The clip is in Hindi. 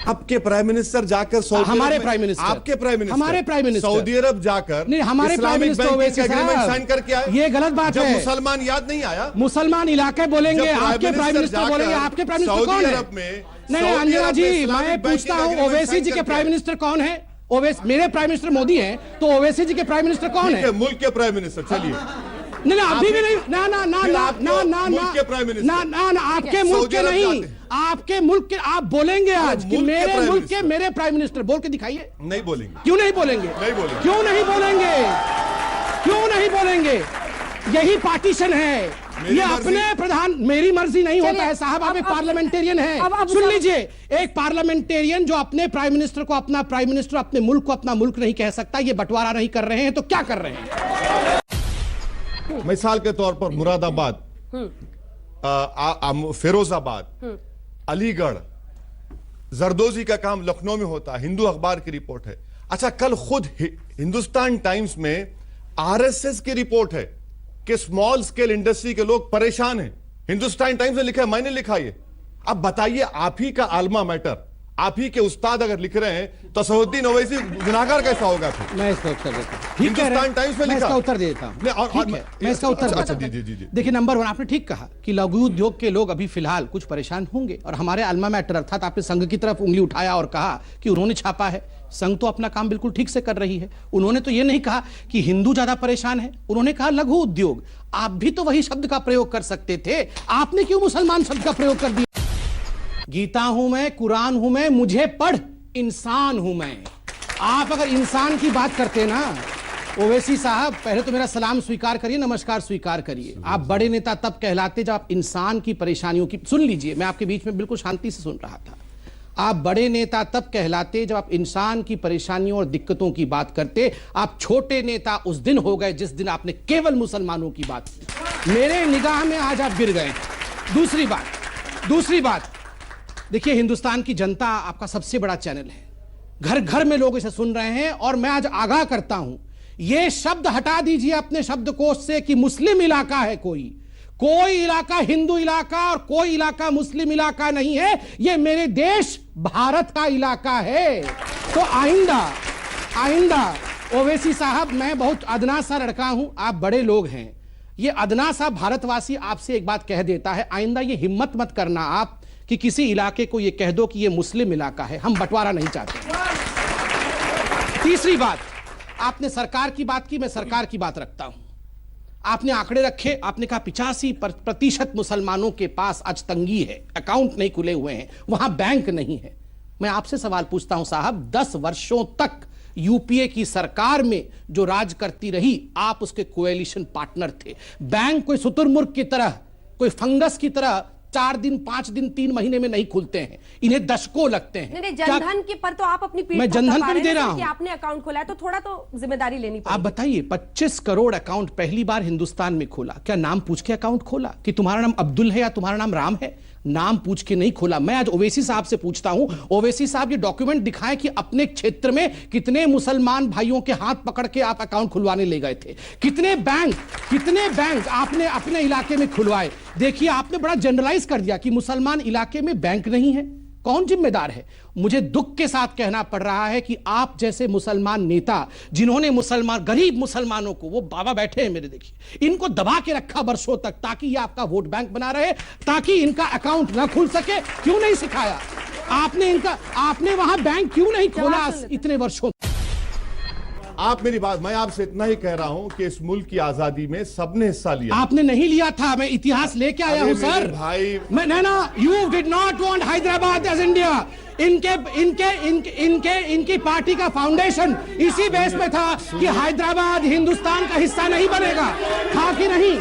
आपके प्राइम मिनिस्टर जाकर सऊदी हमारे प्राइम मिनिस्टर, आपके प्राइम मिनिस्टर, हमारे प्राइम मिनिस्टर सऊदी अरब जाकर नहीं, हमारे प्राइम मिनिस्टर ओवैसी साहब साइन करके आए। ये गलत बात है। मुसलमान याद नहीं आया? मुसलमान इलाके बोलेंगे, आपके प्राइम मिनिस्टर बोलेंगे। आपके प्राइम मिनिस्टर कौन है? नहीं अंजना जी, मैं पूछता हूँ ओवैसी जी के प्राइम मिनिस्टर कौन है? मेरे प्राइम मिनिस्टर मोदी हैं, तो ओवैसी जी के प्राइम मिनिस्टर कौन है? मुल्क के प्राइम मिनिस्टर। चलिए नहीं अभी भी नहीं, ना ना ना ना ना ना ना आपके मुल्क के नहीं, आपके मुल्क के आप बोलेंगे आज कि मेरे मुल्क के मेरे प्राइम मिनिस्टर। बोल के दिखाइए। नहीं बोलेंगे। क्यों नहीं बोलेंगे? नहीं बोलेंगे। क्यों नहीं बोलेंगे? क्यों नहीं बोलेंगे? यही पार्टीशन है। ये अपने प्रधान, मेरी मर्जी नहीं होता है साहब। आप एक पार्लियामेंटेरियन है। सुन लीजिए, एक पार्लियामेंटेरियन जो अपने प्राइम मिनिस्टर को अपना प्राइम मिनिस्टर, अपने मुल्क को अपना मुल्क नहीं कह सकता, ये बंटवारा नहीं कर रहे हैं तो क्या कर रहे हैं? मिसाल के तौर पर मुरादाबाद, फिरोजाबाद, अलीगढ़, जरदोजी का काम लखनऊ में होता है। हिंदू अखबार की रिपोर्ट है। अच्छा, कल खुद हिंदुस्तान टाइम्स में आरएसएस की रिपोर्ट है कि स्मॉल स्केल इंडस्ट्री के लोग परेशान हैं। हिंदुस्तान टाइम्स ने लिखा है, मैंने लिखा ये। अब बताइए, आप ही का आलमा मैटर, आप ही के उस्ताद अगर लिख रहे हैं तो असदुद्दीन ओवैसी गुनाहगार कैसा होगा फिर? मैं इसका उत्तर देता हूं। हिंदुस्तान टाइम्स में लिखा, मैं इसका उत्तर देता हूं। मैं इसका उत्तर देता हूं। देखिए, नंबर 1, आपने ठीक कहा कि लघु उद्योग के लोग अभी फिलहाल कुछ परेशान होंगे, और हमारे आलमा मैटर अर्थात आपने संघ की तरफ उंगली उठाया और कहा कि उन्होंने छापा है। संघ तो अपना काम बिल्कुल ठीक से कर रही है। उन्होंने तो ये नहीं कहा कि हिंदू ज्यादा परेशान है, उन्होंने कहा लघु उद्योग। आप भी तो वही शब्द का प्रयोग कर सकते थे, आपने क्यों मुसलमान शब्द का प्रयोग कर दिया? गीता हूं मैं, कुरान हूं मैं, मुझे पढ़, इंसान हूं मैं। आप अगर इंसान की बात करते ना ओवैसी साहब, पहले तो मेरा सलाम स्वीकार करिए, नमस्कार स्वीकार करिए। आप बड़े नेता तब कहलाते जब आप इंसान की परेशानियों की, सुन लीजिए, मैं आपके बीच में बिल्कुल शांति से सुन रहा था। आप बड़े नेता तब कहलाते जब आप इंसान की परेशानियों और दिक्कतों की बात करते। आप छोटे नेता उस दिन हो गए जिस दिन आपने केवल मुसलमानों की बात की। मेरे निगाह में आज आप गिर गए। दूसरी बात, देखिए, हिंदुस्तान की जनता आपका सबसे बड़ा चैनल है। घर घर में लोग इसे सुन रहे हैं, और मैं आज आगाह करता हूं, यह शब्द हटा दीजिए अपने शब्दकोश से कि मुस्लिम इलाका है। कोई इलाका हिंदू इलाका और कोई इलाका मुस्लिम इलाका नहीं है। यह मेरे देश भारत का इलाका है। तो आइंदा ओवैसी साहब, मैं बहुत अदना सा लड़का हूं, आप बड़े लोग हैं। ये अदना सा भारतवासी आपसे एक बात कह देता है, आइंदा ये हिम्मत मत करना आप कि किसी इलाके को ये कह दो कि ये मुस्लिम इलाका है। हम बंटवारा नहीं चाहते। तीसरी बात, आपने सरकार की बात की, मैं सरकार की बात रखता हूं। आपने आंकड़े रखे, आपने कहा 85% मुसलमानों के पास आज तंगी है, अकाउंट नहीं खुले हुए हैं, वहां बैंक नहीं है। मैं आपसे सवाल पूछता हूं साहब, 10 वर्षों तक यूपीए की सरकार में जो राज करती रही, आप उसके कोएलिशन पार्टनर थे। बैंक कोई शुतुरमुर्ग की तरह, कोई फंगस की तरह 4 दिन 5 दिन 3 महीने में नहीं खुलते हैं, इन्हें दशकों लगते हैं। नहीं, जनधन के पर तो आप अपनी पीठ मैं जनधन पर भी दे रहा हूं कि आपने अकाउंट खोला है, तो थोड़ा तो जिम्मेदारी लेनी पड़ेगी। आप बताइए, 25 करोड़ अकाउंट पहली बार हिंदुस्तान में खोला। क्या नाम पूछ के अकाउंट खोला कि तुम्हारा नाम अब्दुल है या तुम्हारा नाम राम है? नाम पूछ के नहीं खोला। मैं आज ओवैसी साहब से पूछता हूं, ओवैसी साहब ये डॉक्यूमेंट दिखाएं कि अपने क्षेत्र में कितने मुसलमान भाइयों के हाथ पकड़ के आप अकाउंट खुलवाने ले गए थे, कितने बैंक आपने अपने इलाके में खुलवाए। देखिए, आपने बड़ा जनरलाइज कर दिया कि मुसलमान इलाके में बैंक नहीं है। कौन जिम्मेदार है? मुझे दुख के साथ कहना पड़ रहा है कि आप जैसे मुसलमान नेता, जिन्होंने गरीब मुसलमानों को, वो बाबा बैठे हैं मेरे, देखिए, इनको दबा के रखा वर्षों तक ताकि ये आपका वोट बैंक बना रहे, ताकि इनका अकाउंट ना खुल सके। क्यों नहीं सिखाया आपने वहां बैंक क्यों नहीं खोला इतने वर्षों? आप मेरी बात, मैं आपसे इतना ही कह रहा हूं कि इस मुल्क की आजादी में सबने हिस्सा लिया। आपने नहीं लिया था, मैं इतिहास लेके आया हूं सर। भाई, you did not want Hyderabad as India. इनकी पार्टी का फाउंडेशन इसी बेस पे था कि हैदराबाद हिंदुस्तान का हिस्सा नहीं बनेगा। था कि नहीं?